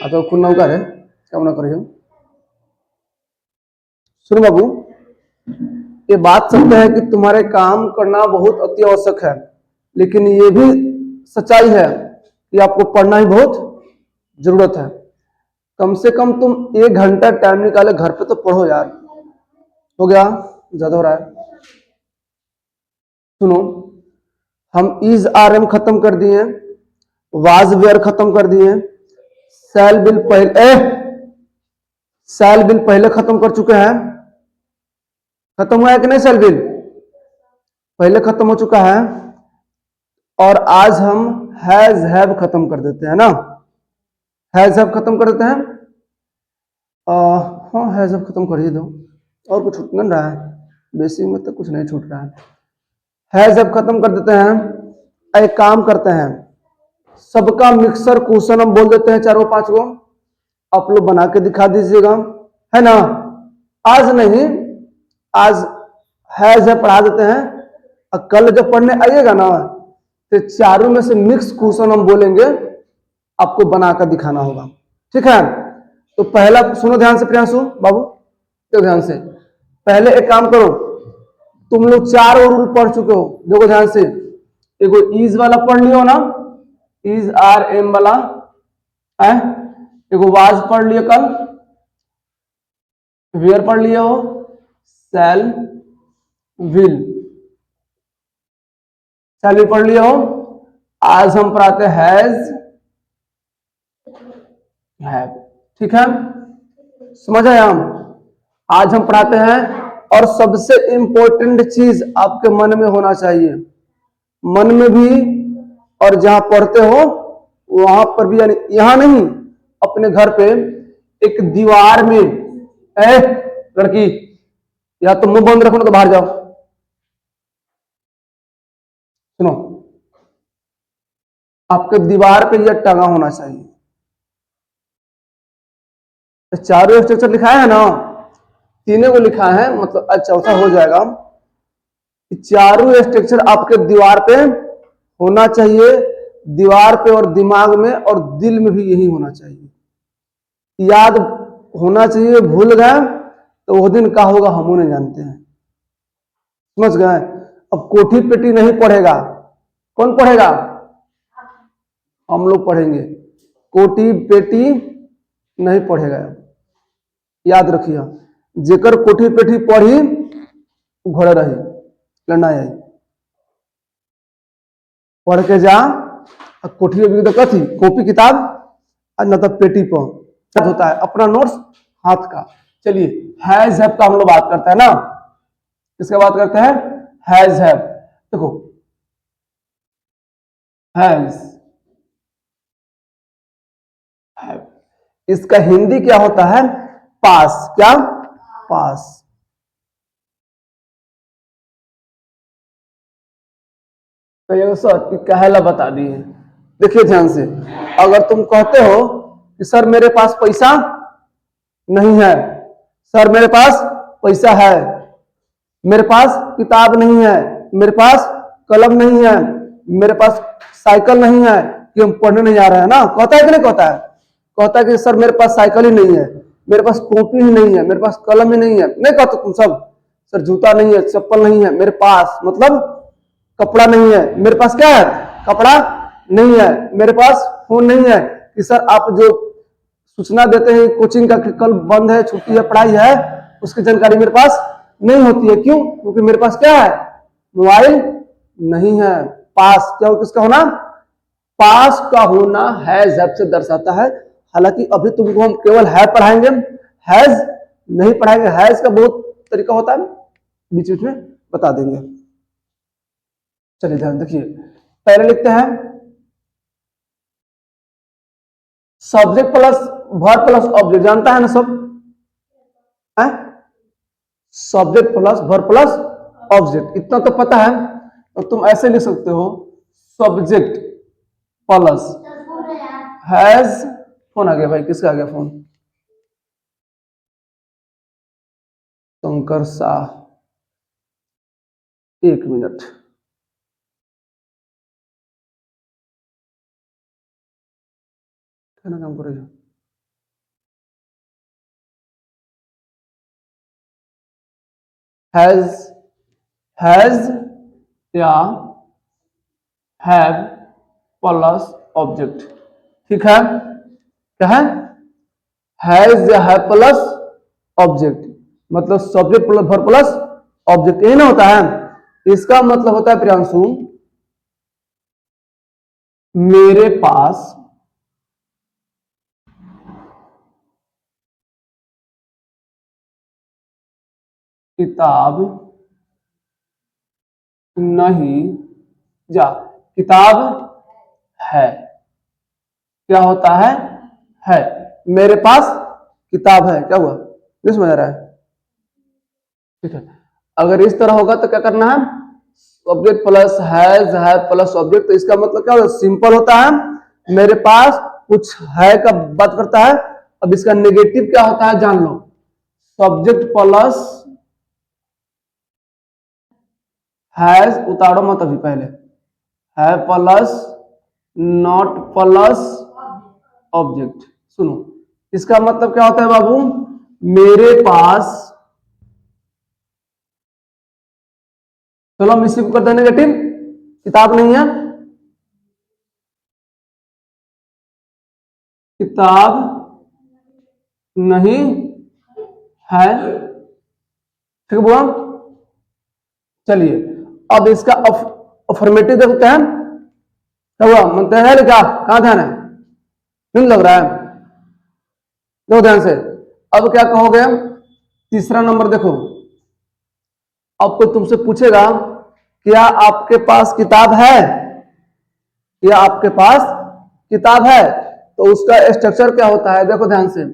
अथवा खुन नौकर है कामना करिए। सुनो बाबू, ये बात सत्य है कि तुम्हारे काम करना बहुत अति आवश्यक है, लेकिन ये भी सच्चाई है कि आपको पढ़ना ही बहुत जरूरत है। कम से कम तुम 1 घंटा टाइम निकाले घर पे तो पढ़ो यार। हो गया? ज्यादा हो रहा है। सुनो, हम इज आर एम खत्म कर दिए, वाज वेयर खत्म कर दिए, सेल बिल पहले खत्म कर चुके हैं। खत्म हुआ है कि नहीं? सेल बिल पहले खत्म हो चुका है। और आज हम हैज हैव खत्म कर देते हैं ना। हैज हैव खत्म कर देते हैं। हाँ, हैज हैव खत्म कर ही दो, और कुछ छूट नहीं रहा है। बेसिक में तो कुछ नहीं छूट रहा है। हैज हैव खत्म कर देते हैं। एक काम करते हैं, सबका मिक्सर क्वेश्चन हम बोल देते हैं 4-5 गो, आप लोग बना के दिखा दीजिएगा, है ना। आज नहीं, आज हैज हैव पढ़ा देते हैं, और कल जब पढ़ने आइएगा ना तो चारों में से मिक्स क्वेश्चन हम बोलेंगे, आपको बनाकर दिखाना होगा, ठीक है। तो पहला सुनो ध्यान से प्रियांशु बाबू, तो ध्यान से पहले एक काम करो, तुम लोग 4 और रूल पढ़ चुके हो, देखो ध्यान से। एगो इज वाला पढ़ लियो ना, इज आर एम वाला है। एगो वाज पढ़ लियो कल, वेयर पढ़ लियो, सेल विल पढ़ लियो। आज हम पढ़ाते हैज हैव, ठीक है, समझ आया। हम आज हम पढ़ाते हैं, और सबसे इंपॉर्टेंट चीज आपके मन में होना चाहिए, मन में भी और जहां पढ़ते हो वहां पर भी, यानी यहां नहीं, अपने घर पे एक दीवार में, लड़की या तो मुंह बंद रखो ना तो बाहर जाओ। सुनो, आपके दीवार पे यह टंगा होना चाहिए। चारों स्ट्रक्चर लिखा है ना, 3 को लिखा है, मतलब आज चौथा हो जाएगा। चारों स्ट्रक्चर आपके दीवार पे होना चाहिए, दीवार पे और दिमाग में और दिल में भी यही होना चाहिए, याद होना चाहिए। भूल गए तो वो दिन क्या होगा हम नहीं जानते हैं, समझ गए। अब कोठी पेटी नहीं पढ़ेगा, कौन पढ़ेगा? हम लोग पढ़ेंगे। कोठी पेटी नहीं पढ़ेगा, याद रखिए। जेकर कोठी पेटी पढ़ी घोड़े रही, लड़ना आई, पढ़ के जा। कोठी में कथी कॉपी किताब, और न तो पेटी पर होता है अपना नोट्स हाथ का। चलिए, हैज हैव का हम लोग बात करते हैं ना, किसका बात करते हैं? Has have. देखो, हैज हैव, इसका हिंदी क्या होता है? पास। क्या? पास। तो सर कि कहला बता दिए। देखिए ध्यान से, अगर तुम कहते हो कि सर मेरे पास पैसा नहीं है, सर मेरे पास पैसा है, मेरे पास किताब नहीं है, मेरे पास कलम नहीं है, मेरे पास साइकिल नहीं है, कि हम पढ़ने नहीं जा रहे हैं ना, कहता है कि नहीं कहता है? कहता है कि सर मेरे पास साइकिल ही नहीं है, मेरे पास कॉपी ही नहीं है, मेरे पास कलम ही नहीं है, नहीं कहते तुम सब? सर जूता नहीं है, चप्पल नहीं है मेरे पास, मतलब कपड़ा नहीं है, मेरे पास क्या है? कपड़ा नहीं है, मेरे पास फोन नहीं है, कि सर आप जो सूचना देते हैं कोचिंग का कल बंद है, छुट्टी है, पढ़ाई है, उसकी जानकारी मेरे पास नहीं होती है। क्यों? क्योंकि मेरे पास क्या है? मोबाइल नहीं है। पास क्या किसका होना? पास का होना हैज हैव से दर्शाता है। हालांकि अभी तुमको हम केवल है पढ़ाएंगे, हैज नहीं पढ़ाएंगे। हैज का बहुत तरीका होता है, बीच बीच में बता देंगे। चलिए ध्यान देखिए, पहले लिखते हैं subject plus verb plus object, जानता है ना सब? Subject plus verb plus object, इतना तो पता है। तो तुम ऐसे लिख सकते हो, सब्जेक्ट प्लस हैज। फोन आ गया भाई, किसका आ गया फोन? शंकर शाह, 1 मिनट। क्या काम करेगा? हैज या हैव प्लस ऑब्जेक्ट। ठीक है, क्या है? हैज या हैव प्लस ऑब्जेक्ट, मतलब subject plus verb plus object, यही ना होता है। इसका मतलब होता है प्रियांशु, मेरे पास किताब नहीं, जा किताब है। क्या होता है, मेरे पास किताब है। क्या हुआ, नहीं समझ आ रहा है? ठीक है, अगर इस तरह होगा तो क्या करना है, object plus has have plus object. तो इसका मतलब क्या होता है, सिंपल होता है, मेरे पास कुछ है का बात करता है। अब इसका नेगेटिव क्या होता है जान लो, सब्जेक्ट प्लस हैज, उतारो मत अभी, पहले है प्लस नॉट प्लस ऑब्जेक्ट। सुनो, इसका मतलब क्या होता है बाबू, मेरे पास, चलो हम इसी को करते हैं नेगेटिव, किताब नहीं है, किताब नहीं है। ठीक है बुआ, चलिए अब इसका अफर्मेटिव देखते हैं। क्या हुआ, मनते है क्या, कहां ध्यान है, नहीं लग रहा है? देखो ध्यान से, अब क्या कहोगे, तीसरा नंबर देखो, अब कोई तुमसे पूछेगा क्या आपके पास किताब है, क्या आपके पास किताब है, तो उसका स्ट्रक्चर क्या होता है, देखो ध्यान से,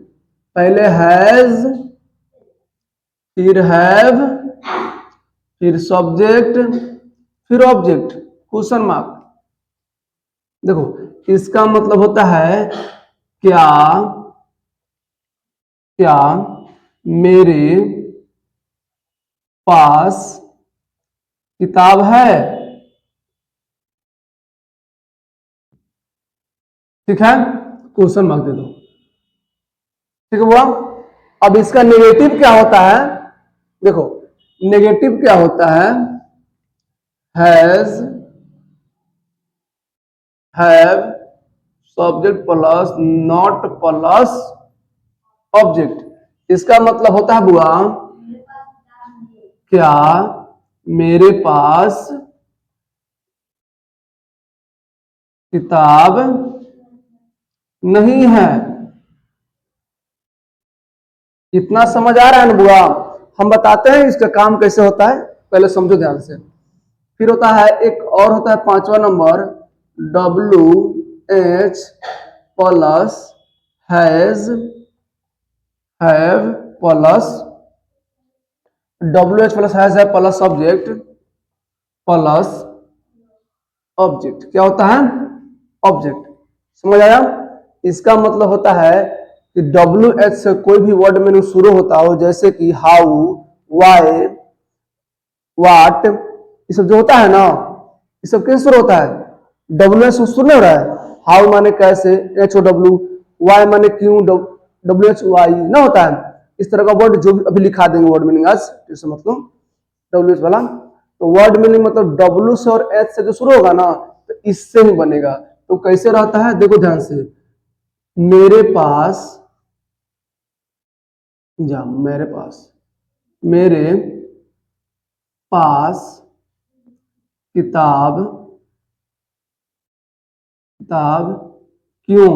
पहले हैज, फिर हैव, फिर सब्जेक्ट, फिर ऑब्जेक्ट, क्वेश्चन मार्क। देखो इसका मतलब होता है क्या, क्या मेरे पास किताब है। ठीक है, क्वेश्चन मार्क दे दो। ठीक है हुआ, अब इसका नेगेटिव क्या होता है, देखो नेगेटिव क्या होता है, has have subject plus not plus object. इसका मतलब होता है बुआ, क्या मेरे पास किताब नहीं है। इतना समझ आ रहा है ना बुआ? हम बताते हैं इसका काम कैसे होता है, पहले समझो ध्यान से। फिर होता है एक और होता है पांचवा number, WH plus has have plus WH plus has have plus subject plus object. क्या होता है, ऑब्जेक्ट। समझ आया? इसका मतलब होता है कि WH से कोई भी वर्ड में शुरू होता हो, जैसे कि हाउ, वाई, वाट, ये सब जो होता है ना, ये सब कैसे शुरू होता है, WH से शुरू नहीं हो रहा है। हाउ माने कैसे, HOW, वाई माने क्यों, WHY ना होता है। इस तरह का वर्ड जो भी अभी लिखा देंगे वर्ड मीनिंग आज, जैसे मतलब WH वाला, तो वर्ड मीनिंग मतलब W से और H से जो शुरू होगा ना, तो इससे ही बनेगा। तो कैसे रहता है, देखो ध्यान से, मेरे पास, जा मेरे पास, मेरे पास किताब, किताब क्यों,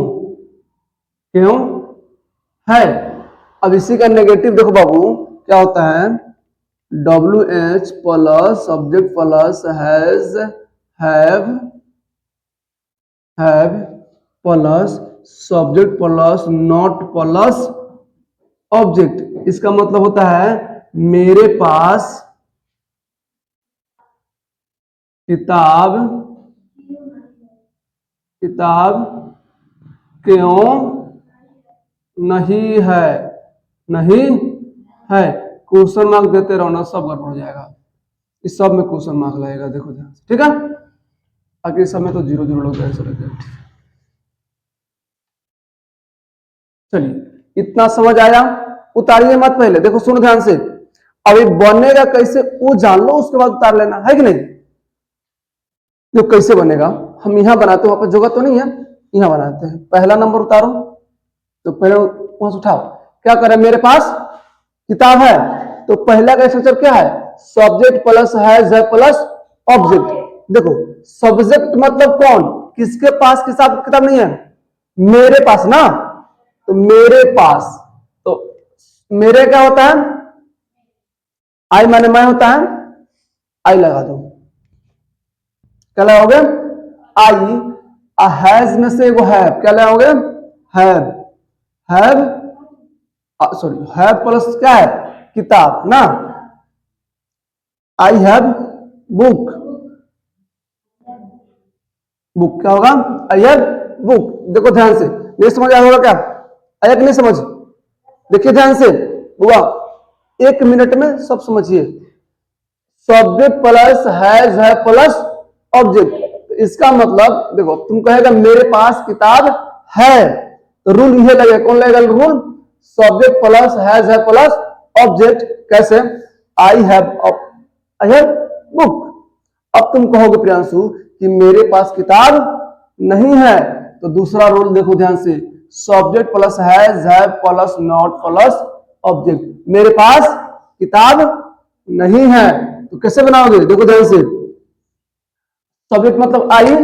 क्यों है। अब इसी का नेगेटिव देखो बाबू, क्या होता है, WH plus subject plus has have plus subject plus not plus object. इसका मतलब होता है मेरे पास किताब, किताब क्यों नहीं है, नहीं है। क्वेश्चन मार्क देते रहो ना, सब गड़बड़ हो जाएगा। इस सब में क्वेश्चन मार्क लगेगा, देखो ध्यान से, ठीक है। बाकी इस सब में तो 0 0 लोग ऐसे लग जाए। चलिए इतना समझ आया, उतारिए मत, पहले देखो सुनो ध्यान से। अभी बनेगा कैसे वो जान लो, उसके बाद उतार लेना है कि नहीं। जो कैसे बनेगा, हम यहां बनाते हैं, वहां पर जगह तो नहीं है, यहां बनाते हैं। पहला नंबर उतारो, तो पहले वहां से उठाओ। क्या करें, मेरे पास किताब है, तो पहला का स्ट्रक्चर क्या है, सब्जेक्ट प्लस हैज है प्लस ऑब्जेक्ट। देखो सब्जेक्ट मतलब कौन, किसके पास किताब नहीं है, मेरे पास ना, तो मेरे पास, तो मेरे क्या होता है, आई माने मैं होता है, आई लगा दो, क्या लगाओगे, आई। हैज में से वो हैव, क्या लगाओगे, have, have sorry have plus क्या है, किताब ना, आई हैव बुक, बुक क्या होगा, आई हैव बुक। देखो ध्यान से, नहीं समझ आया होगा क्या, आया कि नहीं समझ, देखिए ध्यान से हुआ, 1 मिनट में सब समझिए। सब्जेक्ट प्लस हैज है प्लस ऑब्जेक्ट, इसका मतलब देखो, तुम कहेगा मेरे पास किताब है, तो रूल ये लगेगा, कौन लगेगा रूल, सब्जेक्ट प्लस हैज है प्लस ऑब्जेक्ट। कैसे, आई हैव बुक। अब तुम कहोगे प्रियांशु कि मेरे पास किताब नहीं है, तो दूसरा रूल देखो ध्यान से, सब्जेक्ट प्लस हैज है प्लस नॉट प्लस ऑब्जेक्ट। मेरे पास किताब नहीं है, तो कैसे बनाओगे, देखो ध्यान से, सब्जेक्ट मतलब आई,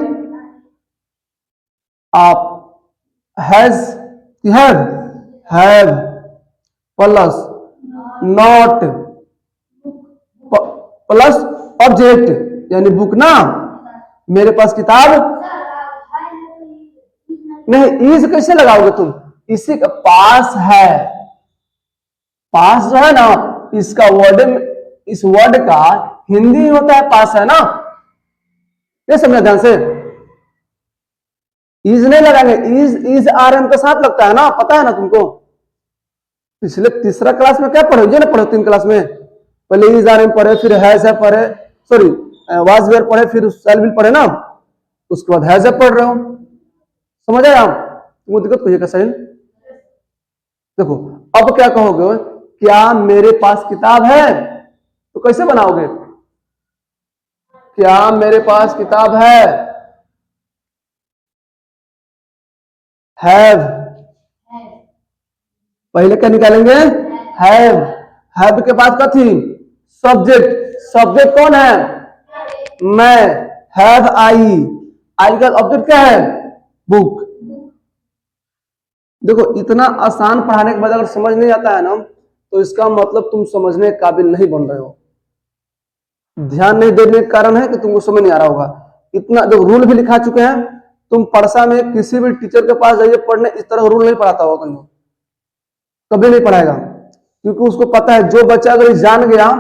आप has have plus not plus object यानी बुक ना, मेरे पास किताब नहीं, इज कैसे लगाओगे तुम, इसी का पास है, पास जो है ना, इसका वर्ड, इस वर्ड का हिंदी होता है पास, है ना, ये समझा ध्यान से। इज नहीं लगाएंगे, इज आर एम के साथ लगता है ना, पता है ना तुमको, पिछले तीसरा क्लास में क्या पढ़े, ना पढ़े 3 क्लास में, पहले इज आर एम पढ़े, फिर हैज है पढ़े, सॉरी वाज वेयर पढ़े, फिर शैल विल पढ़े ना, उसके बाद हैज है पढ़ रहे हो, समझ आया आप, तुमको दिक्कत कोई है सही। देखो अब क्या कहोगे, क्या मेरे पास किताब है, तो कैसे बनाओगे, क्या मेरे पास किताब है, हैव, पहले क्या निकालेंगे, हैव के बाद क्या थी, सब्जेक्ट, सब्जेक्ट कौन है, मैं, हैव आई का ऑब्जेक्ट क्या है, बुक। देखो इतना आसान पढ़ाने के बाद अगर समझ नहीं आता है ना, तो इसका मतलब तुम समझने के काबिल नहीं बन रहे हो, ध्यान नहीं देने के कारण है कि तुमको समझ नहीं आ रहा होगा। इतना जो रूल भी लिखा चुके हैं, तुम परसा में किसी भी टीचर के पास जाइए पढ़ने, इस तरह रूल नहीं पढ़ाता होगा कहीं, कभी नहीं पढ़ाएगा, क्योंकि उसको पता है जो बच्चा अगर जान गया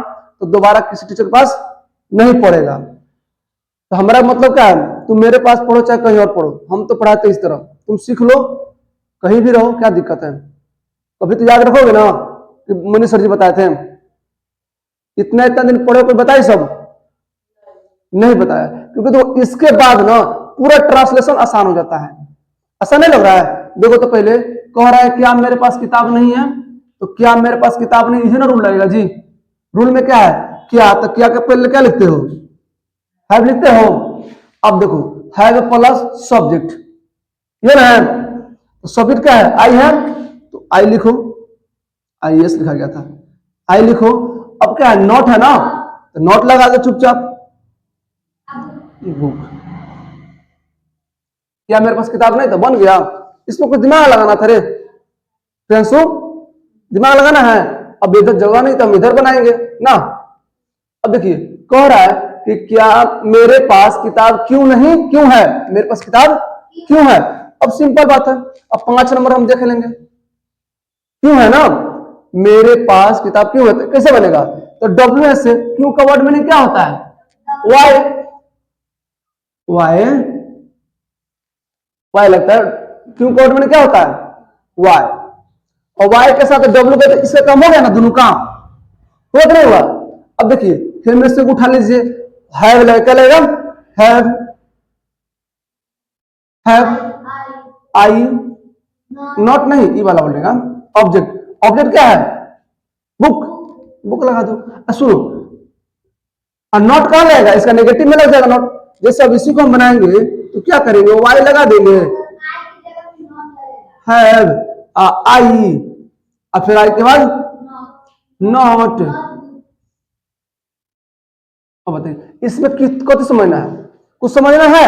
तो दोबारा किसी टीचर के पास नहीं पढ़ेगा। तो हमारा मतलब क्या है, तुम मेरे पास पढ़ो चाहे कहीं और पढ़ो, हम तो पढ़ाते इस तरह, तुम सीख लो, कहीं भी रहो, क्या दिक्कत है। कभी तो याद रखोगे ना कि मनीष सर जी बताए थे, इतना दिन पढ़े, कोई बताए सब नहीं बताया, क्योंकि तो इसके बाद ना पूरा ट्रांसलेशन आसान हो जाता है, आसान नहीं लग रहा है। देखो तो पहले कह रहा है क्या मेरे पास किताब नहीं है, तो क्या मेरे पास किताब नहीं है ना रूल लगेगा जी, रूल में क्या है, क्या, तो क्या के पहले क्या लिखते हो, हैव लिखते हो। अब देखो हैव प्लस सब्जेक्ट, ये ना है, तो सब्जेक्ट क्या है, आई है, तो आई लिखो, आई एस लिखा गया था, आई लिखो। अब क्या है, नॉट है ना, तो नॉट लगा दो चुपचाप, बुक। क्या मेरे पास किताब नहीं, तो बन गया, इसमें कुछ दिमाग लगाना था रे फ्रेंड्सो, दिमाग लगाना है। अब इधर जगह नहीं तो हम इधर बनाएंगे ना। अब देखिए कह रहा है कि क्या मेरे पास किताब क्यों नहीं, क्यों है, मेरे पास किताब क्यों है। अब सिंपल बात है, अब 5 नंबर हम देख लेंगे, क्यों है ना, मेरे पास किताब क्यों है, तो कैसे बनेगा, तो डब्ल्यू एस से, क्यों का वर्ड मीनिंग क्या होता है, वाई, वाई, वाई लगता है, क्यों का वर्ड मीनिंग क्या होता है, वाई, और वाई के साथ डब्ल्यू का, इससे कम हो गया ना दोनों काम, हुआ कि नहीं हुआ। अब देखिए फिर में से उठा लीजिए, हैव क्या लगेगा, हैव, हैव आई, नॉट नहीं, ई वाला बोलेगा, ऑब्जेक्ट, ऑब्जेक्ट क्या है, बुक, बुक लगा दो। सुनो, नॉट कहाँ लगेगा, इसका नेगेटिव में लग जाएगा नॉट। जैसे अब इसी को हम बनाएंगे तो क्या करेंगे, वाई लगा देंगे, हैव, आई, और फिर आई के बाद नॉट। अब बताइए इसमें कति समझना है, कुछ समझना है।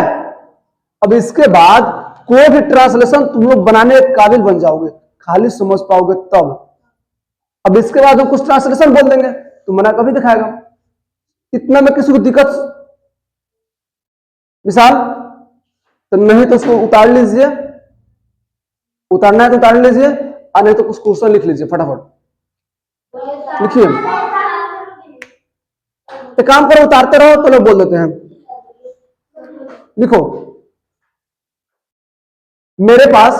अब इसके बाद कोई भी ट्रांसलेशन तुम लोग बनाने के काबिल बन जाओगे, खाली समझ पाओगे तब। अब इसके बाद हम कुछ ट्रांसलेशन बोल देंगे तो मना कभी दिखाएगा। इतना में किसी को दिक्कत विशाल तो नहीं, तो उसको उतार लीजिए, उतारना है तो उतार लीजिए, और नहीं तो कुछ क्वेश्चन लिख लीजिए फटाफट लिखिए। एक काम करो, उतारते रहो तो लोग बोल देते हैं। लिखो, मेरे पास,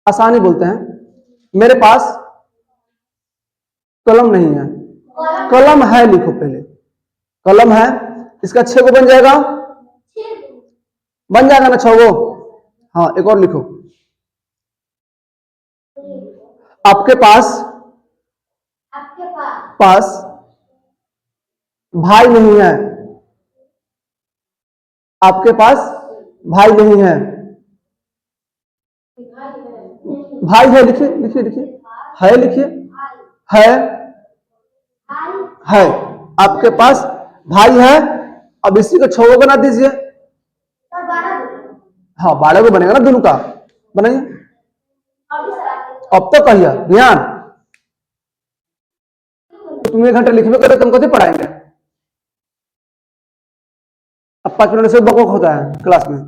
आसानी बोलते हैं, मेरे पास कलम नहीं है। कलम है लिखो पहले, कलम है, इसका 6 को बन जाएगा, बन जाएगा ना 6 को। हाँ एक और लिखो, आपके पास पास भाई नहीं है, आपके पास भाई नहीं है। भाई है लिखिए लिखिए लिखिए, है लिखिए, है आपके पास भाई है। अब इसी को 6 बना दीजिए। हाँ 12 को बनेगा ना, दोनों का बनाइए। अब तो कहिए ध्यान, तुम 1 घंटा लिखने करो, तुम कभी पढ़ाएंगे। अब 5 मिनट से बकवाक होता है क्लास में।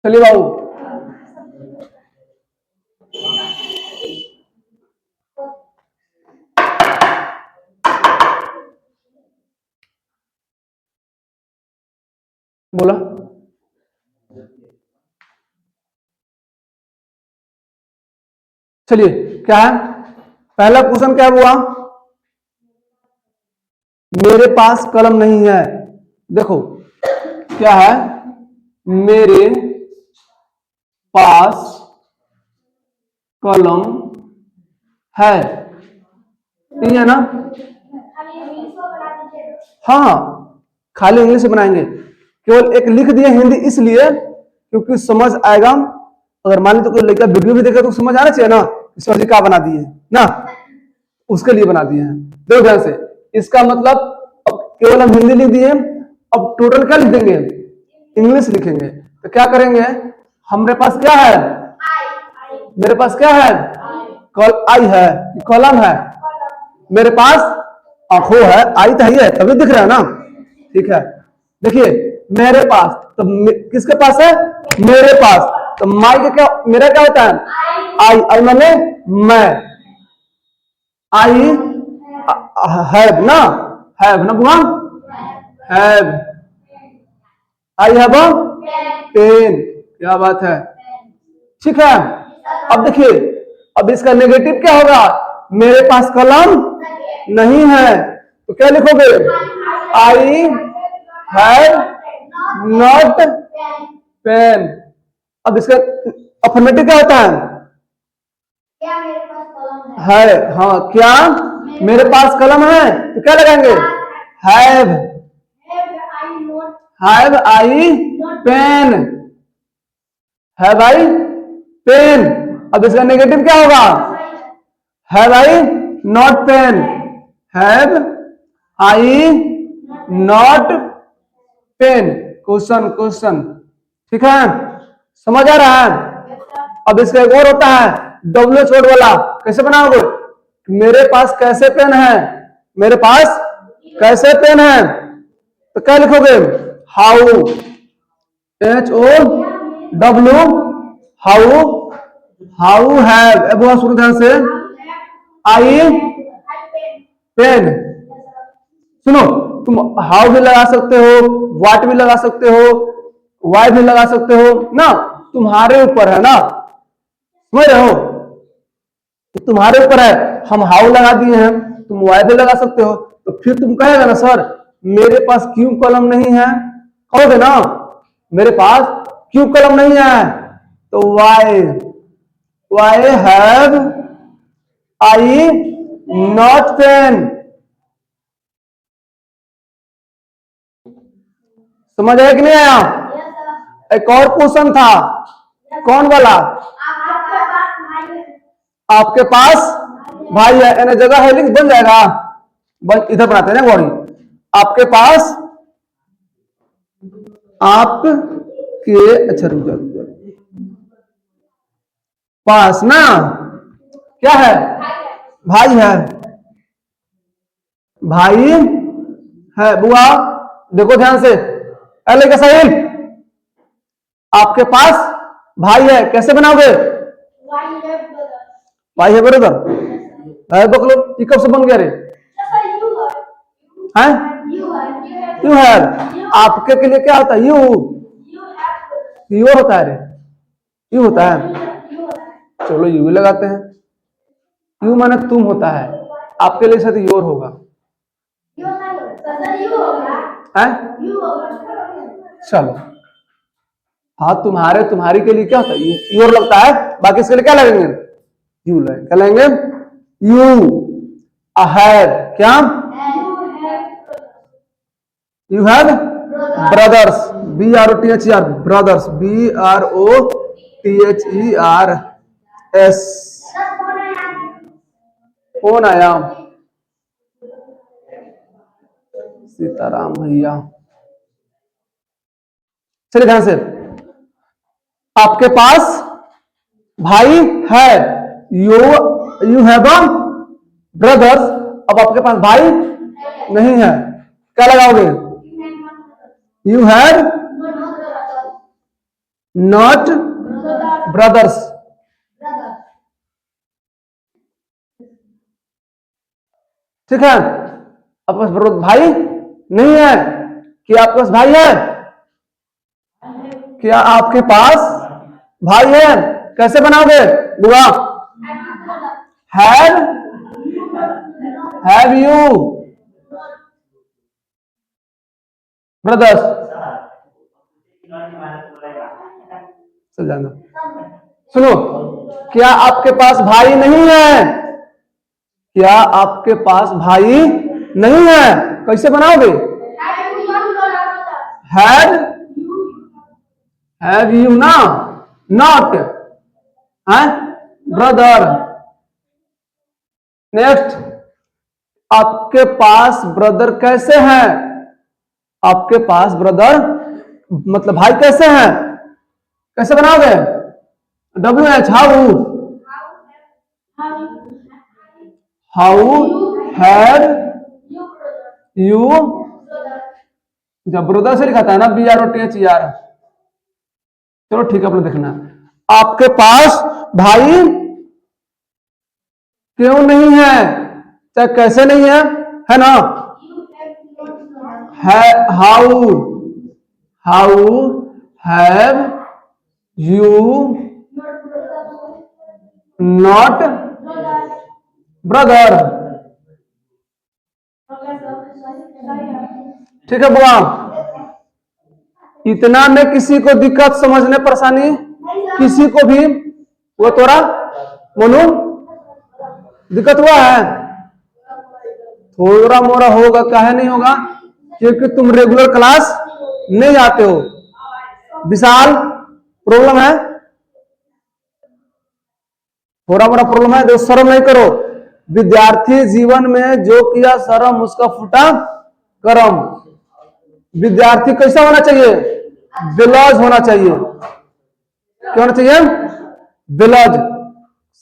चलिए बाबू, बोला। चलिए क्या है, पहला क्वेश्चन क्या हुआ, मेरे पास कलम नहीं है। देखो क्या है, मेरे पास कलम है, ये है ना। हाँ खाली इंग्लिश से बनाएंगे, केवल एक लिख दिए हिंदी इसलिए क्योंकि समझ आएगा। अगर मान ली तो कोई लड़का वीडियो भी देखे तो समझ आना चाहिए ना, सर जी क्या बना दिए ना, उसके लिए बना दिए हैं। देखो ध्यान से, इसका मतलब अब केवल हम हिंदी लिख दिए, अब टोटल क्या लिख देंगे, इंग्लिश लिखेंगे। तो क्या करेंगे, हमारे पास क्या है, मेरे पास क्या है, आई है, कलम है, मेरे पास आंखों है, आई तो है तभी दिख रहा है ना। ठीक है, देखिए मेरे पास, तो किसके पास है, मेरे पास, तो माई का क्या, मेरा क्या होता है, आई, आई माने मैं, आई हैव ना, हैव ना बुआ, have, I have a pen. क्या बात है, ठीक है। अब देखिए, अब इसका नेगेटिव क्या होगा, मेरे पास कलम नहीं है, तो क्या लिखोगे, आई हैव नॉट पेन। अब इसका अफर्मेटिव क्या होता है, है, हाँ क्या मेरे पास कलम है, तो क्या लगाएंगे, have, have I pen, have I pen. अब इसका नेगेटिव क्या होगा, have I not pen, have I not pen. Question question, ठीक है, समझ आ रहा है। अब इसका एक और होता है डब्ल्यू छोड़ वाला, कैसे बनाओगे, मेरे पास कैसे पेन है, मेरे पास कैसे पेन है, तो क्या लिखोगे, how, HOW, how, how have, अब बहुत सुनो ध्यान से, आई पेन, सुनो तुम हाउ भी लगा सकते हो, व्हाट भी लगा सकते हो, वाई भी लगा सकते हो ना, तुम्हारे ऊपर है ना, समझ रहे हो, तो तुम्हारे ऊपर है। हम हाउ लगा दिए हैं, तुम वाई भी लगा सकते हो, तो फिर तुम कहेगा ना सर मेरे पास क्यों कलम नहीं है, कहोगे ना मेरे पास क्यों कलम नहीं है, तो why have I not pen. समझ आया कि नहीं आया? एक और क्वेश्चन था, कौन वाला? आपके पास भाई है, यानी जगह है लिंक बन जाएगा, इधर बनाते हैं ना बॉडी। आपके पास, आपके, अच्छा रुक जाओ, पास ना क्या है, भाई है, भाई है। बुआ देखो ध्यान से, अले का साहिल, आपके पास भाई है, कैसे बनाओगे? भाई है ब्रदर, है बकलो, ये कब से बन गया रे? हैं? यू है, आपके के लिए क्या होता है? यू होता है रे, यू होता है, चलो यू भी लगाते हैं। यू माने तुम होता है, आपके लिए शायद योर होगा, है? चलो हाँ, तुम्हारे तुम्हारी के लिए क्या होता है? योर लगता है, बाकी इसके लिए क्या लगेंगे? यू लगेंगे। क्या लगेंगे? यू हैव, क्या? You have brothers, BROTHER, brothers, BROTHERS। कौन आया? सीताराम भैया। चलिए ध्यान से, आपके पास भाई है, यू हैव अ ब्रदर्स। अब आपके पास भाई नहीं है, क्या लगाओगे? You have not brothers. ठीक है, आपके पास भाई नहीं है, क्या आपके पास भाई है? क्या आपके पास भाई है? कैसे बनाओगे बुआ? Have you brothers? चल जाना, सुनो, क्या आपके पास भाई नहीं है? क्या आपके पास भाई नहीं है? कैसे बनाओगे? हैव यू ना, नॉट है ब्रदर। नेक्स्ट, आपके पास ब्रदर कैसे हैं? आपके पास ब्रदर मतलब भाई कैसे हैं? कैसे बनाओगे? WH, हाउ हैव यू, जब ब्रदर से लिखा था ना BROTHER। चलो ठीक है, अपने देखना, आपके पास भाई क्यों नहीं है, चाहे कैसे नहीं है ना? How have you not brother. ठीक है बुआ, इतना में किसी को दिक्कत, समझने परेशानी किसी को भी? वो तोरा मोनू दिक्कत हुआ है? थोड़ा मोड़ा होगा, काहे नहीं होगा? क्योंकि तुम रेगुलर क्लास नहीं आते हो। विशाल, प्रॉब्लम है? थोड़ा मोड़ा प्रॉब्लम है, जो शर्म नहीं करो। विद्यार्थी जीवन में जो किया शर्म उसका फूटा करम। विद्यार्थी कैसा होना चाहिए? बिलॉज होना चाहिए। क्या होना चाहिए? बिलॉज।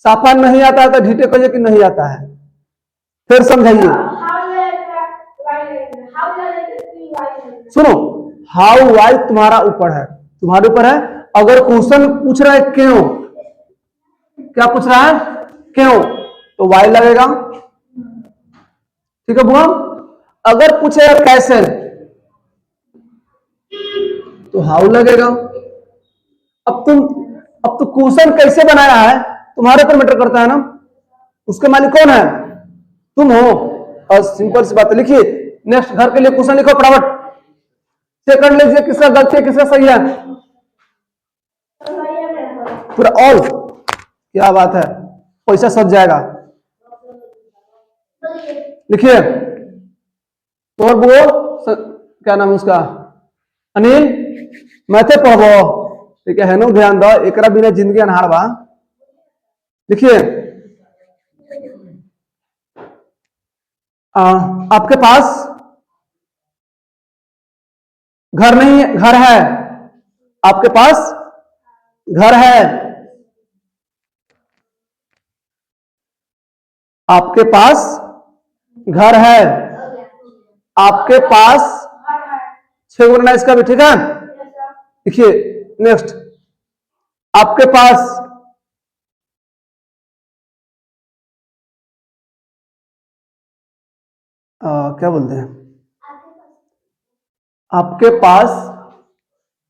साफा नहीं आता है तो ढीठे कहिए कि नहीं आता है, फिर समझाइए। सुनो, हाउ वाई तुम्हारा ऊपर है, तुम्हारे ऊपर है। अगर क्वेश्चन पूछ रहा है क्यों, क्या पूछ रहा है? क्यों, तो वाई लगेगा। ठीक है बुआ, अगर पूछेगा कैसे तो हाउ लगेगा। अब तो क्वेश्चन कैसे बनाया है तुम्हारे ऊपर मैटर करता है ना, उसके मालिक कौन है, तुम हो। और सिंपल सी बात है, लिखिए नेक्स्ट घर के लिए क्वेश्चन लिखो फटाफट, चेक कर लीजिए किसका गलती है किसका सही है। पूरा ऑल, क्या बात है, पैसा सज जाएगा। लिखिए तो वो क्या नाम है उसका, अनिल मैथे पढ़बो, ठीक है नो, ध्यान दो, एकरा बिना जिंदगी अनहार बा। लिखिए आपके पास घर नहीं है, घर है, आपके पास घर है, आपके पास घर है, आपके पास 6 करना इसका भी, ठीक है। देखिए नेक्स्ट, आपके पास क्या बोलते हैं, आपके पास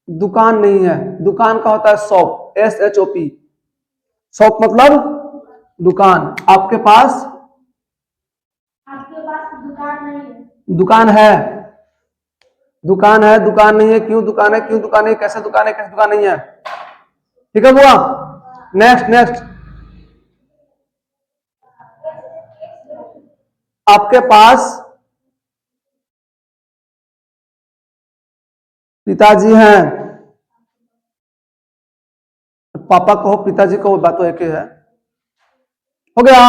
दुकान नहीं है, दुकान का होता है शॉप, SHOP, शॉप मतलब दुकान। आपके पास दुकान नहीं है, दुकान है, दुकान है, दुकान नहीं है, क्यों दुकान है, क्यों दुकान है, कैसे दुकान है, कैसे दुकान नहीं है, ठीक है बुआ। नेक्स्ट नेक्स्ट, आपके पास पिताजी हैं, पापा कहो पिताजी कहो बात तो एक ही है, हो गया।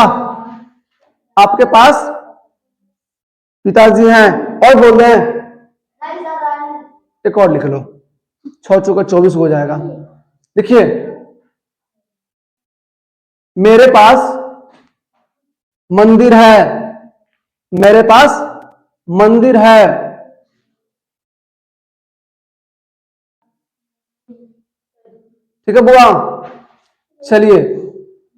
आपके पास पिताजी हैं, और बोल रहे हैं, एक और लिख लो, 6 चौका 24 हो जाएगा। देखिए मेरे पास मंदिर है, मेरे पास मंदिर है, ठीक है बुआ। चलिए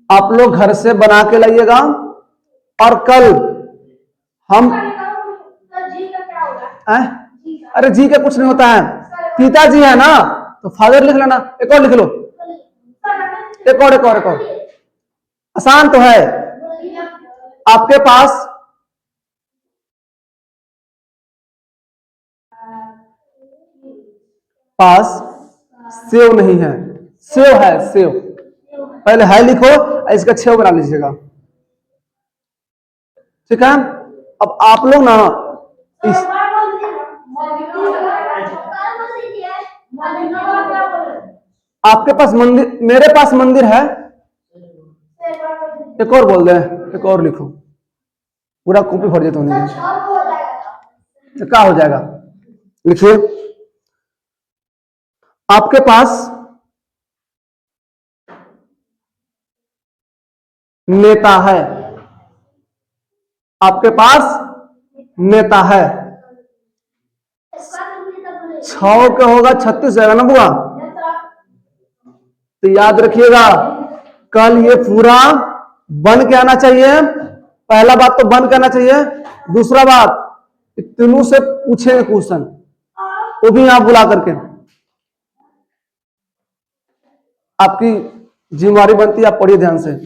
आप लोग घर से बना के लाइएगा, और कल हम अरे जी का कुछ नहीं होता है, पिताजी है ना तो फादर लिख लेना, एक और लिख लो, एक और एक और एक और, आसान तो है। आपके पास सेव नहीं है, सेव है, सेव, पहले है लिखो, इसका 6 बना लीजिएगा, ठीक है। अब आप लोग ना इस आपके पास मंदिर, मेरे पास मंदिर है, एक और बोल दे, एक और लिखो, पूरा कॉपी भर देता हूँ, क्या हो जाएगा। लिखिए आपके पास नेता है, आपके पास नेता है, 6 का होगा 36 जाएगा ना बुआ, तो याद रखिएगा कल ये पूरा बन के आना चाहिए। पहला बात तो बन के आना चाहिए, दूसरा बात तीनों से पूछेंगे क्वेश्चन, वो भी आप बुला करके, आपकी जिम्मेवारी बनती है, आप पढ़िए ध्यान से।